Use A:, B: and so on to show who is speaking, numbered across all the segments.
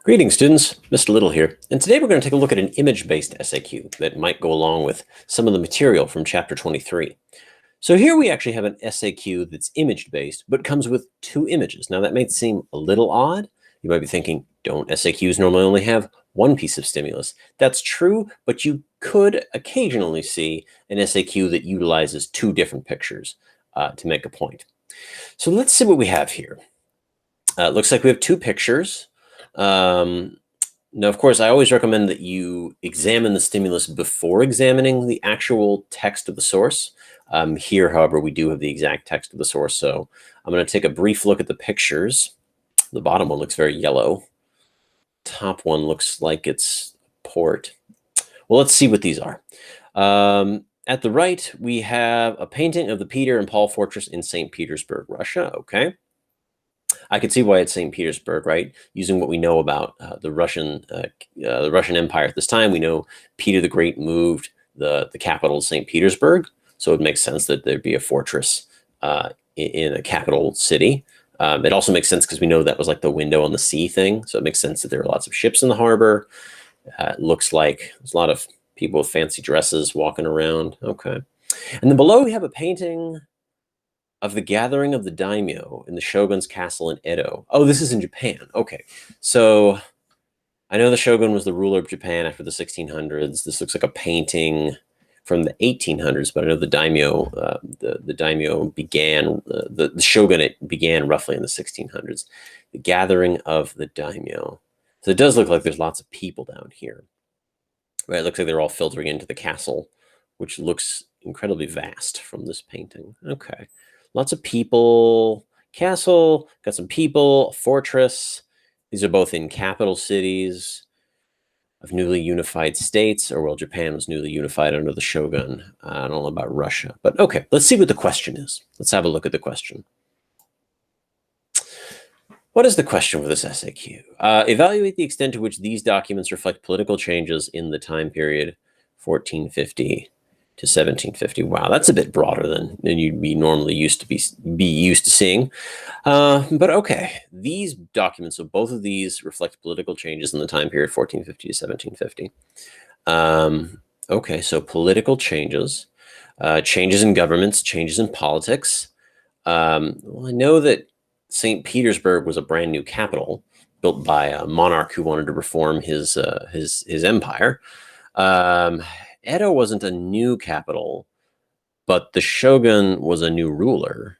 A: Greetings, students. Mr. Little here, and today we're going to take a look at an image-based SAQ that might go along with some of the material from Chapter 23. So here we actually have an SAQ that's image-based, but comes with two images. Now that may seem a little odd. You might be thinking, don't SAQs normally only have one piece of stimulus? That's true, but you could occasionally see an SAQ that utilizes two different pictures to make a point. So let's see what we have here. It looks like we have two pictures. Now, of course, I always recommend that you examine the stimulus before examining the actual text of the source. Here, however, we do have the exact text of the source, so I'm going to take a brief look at the pictures. The bottom one looks very yellow. Top one looks like it's port. Well, let's see what these are. At the right, we have a painting of the Peter and Paul Fortress in St. Petersburg, Russia. Okay. I could see why it's St. Petersburg, right? Using what we know about the Russian Empire at this time, we know Peter the Great moved the capital to St. Petersburg, so it makes sense that there'd be a fortress in a capital city. It also makes sense because we know that was like the window on the sea thing, so it makes sense that there are lots of ships in the harbor. It looks like there's a lot of people with fancy dresses walking around. Okay, and then below we have a painting of the gathering of the daimyo in the shogun's castle in Edo. Oh, this is in Japan. Okay, so I know the shogun was the ruler of Japan after the 1600s. This looks like a painting from the 1800s, but I know the daimyo, the daimyo began, the shogunate began roughly in the 1600s. The gathering of the daimyo. So it does look like there's lots of people down here. Right, it looks like they're all filtering into the castle, which looks incredibly vast from this painting. Okay. Lots of people, castle, got some people, a fortress. These are both in capital cities of newly unified states, or well, Japan was newly unified under the shogun. I don't know about Russia, but okay, let's see what the question is. Let's have a look at the question. What is the question for this SAQ? Evaluate the extent to which these documents reflect political changes in the time period 1450 to 1750. Wow, that's a bit broader than you'd be normally used to seeing. But okay, these documents, so both of these reflect political changes in the time period 1450 to 1750. Okay, so political changes, changes in governments, changes in politics. Well, I know that St. Petersburg was a brand new capital built by a monarch who wanted to reform his empire. Edo wasn't a new capital, but the shogun was a new ruler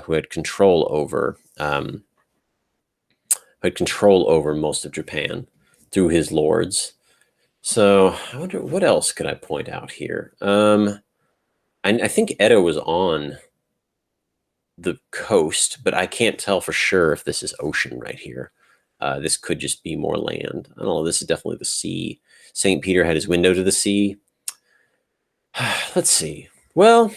A: who had control over most of Japan through his lords. So I wonder what else could I point out here. I think Edo was on the coast, but I can't tell for sure if this is ocean right here. This could just be more land. I don't know. This is definitely the sea. St. Peter had his window to the sea. Let's see. Well,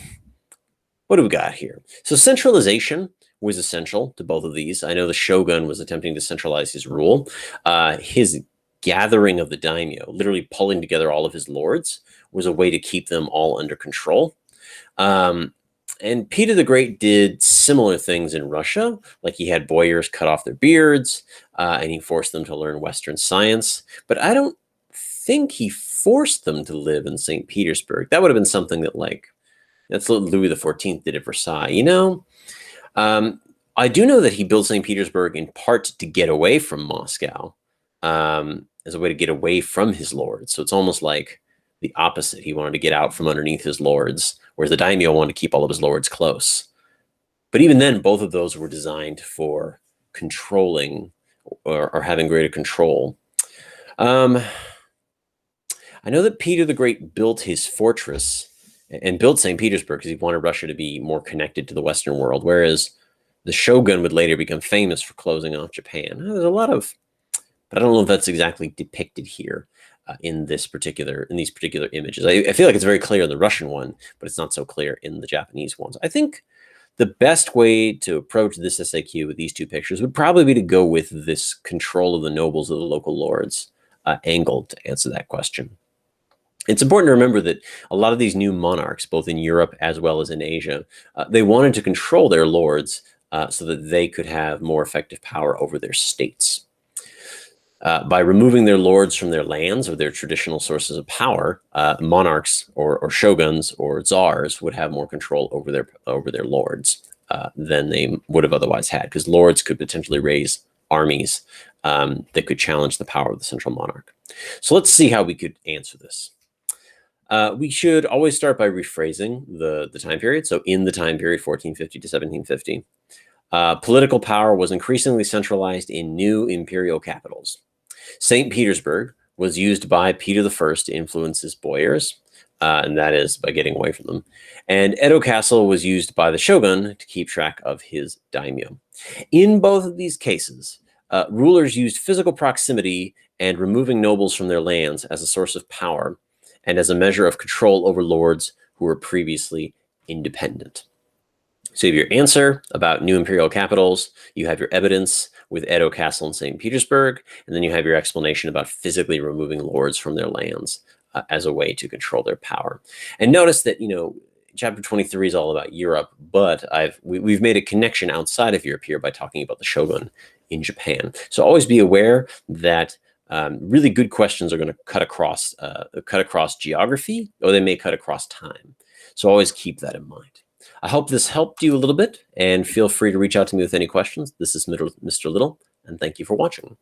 A: what do we got here? So centralization was essential to both of these. I know the shogun was attempting to centralize his rule. His gathering of the daimyo, literally pulling together all of his lords, was a way to keep them all under control. And Peter the Great did similar things in Russia, like he had boyars cut off their beards, and he forced them to learn Western science. But I don't think he forced them to live in St. Petersburg. That would have been something that, like, that's what Louis XIV did at Versailles. You know, I do know that he built St. Petersburg in part to get away from Moscow, as a way to get away from his lords. So it's almost like the opposite. He wanted to get out from underneath his lords, whereas the daimyo wanted to keep all of his lords close. But even then, both of those were designed for controlling or having greater control. I know that Peter the Great built his fortress and built St. Petersburg because he wanted Russia to be more connected to the Western world, whereas the shogun would later become famous for closing off Japan. There's a lot of, but I don't know if that's exactly depicted here in these particular images. I feel like it's very clear in the Russian one, but it's not so clear in the Japanese ones. I think the best way to approach this SAQ with these two pictures would probably be to go with this control of the nobles of the local lords angle to answer that question. It's important to remember that a lot of these new monarchs, both in Europe as well as in Asia, they wanted to control their lords so that they could have more effective power over their states. By removing their lords from their lands or their traditional sources of power, monarchs or shoguns or czars would have more control over their lords than they would have otherwise had, because lords could potentially raise armies that could challenge the power of the central monarch. So let's see how we could answer this. We should always start by rephrasing the time period. So in the time period 1450 to 1750, political power was increasingly centralized in new imperial capitals. St. Petersburg was used by Peter I to influence his boyars, and that is by getting away from them. And Edo Castle was used by the shogun to keep track of his daimyo. In both of these cases, rulers used physical proximity and removing nobles from their lands as a source of power and as a measure of control over lords who were previously independent. So you have your answer about new imperial capitals, you have your evidence with Edo Castle and St. Petersburg, and then you have your explanation about physically removing lords from their lands as a way to control their power. And notice that, chapter 23 is all about Europe, but we've made a connection outside of Europe here by talking about the shogun in Japan. So always be aware that really good questions are going to cut across geography, or they may cut across time. So always keep that in mind. I hope this helped you a little bit, and feel free to reach out to me with any questions. This is Mr. Little, and thank you for watching.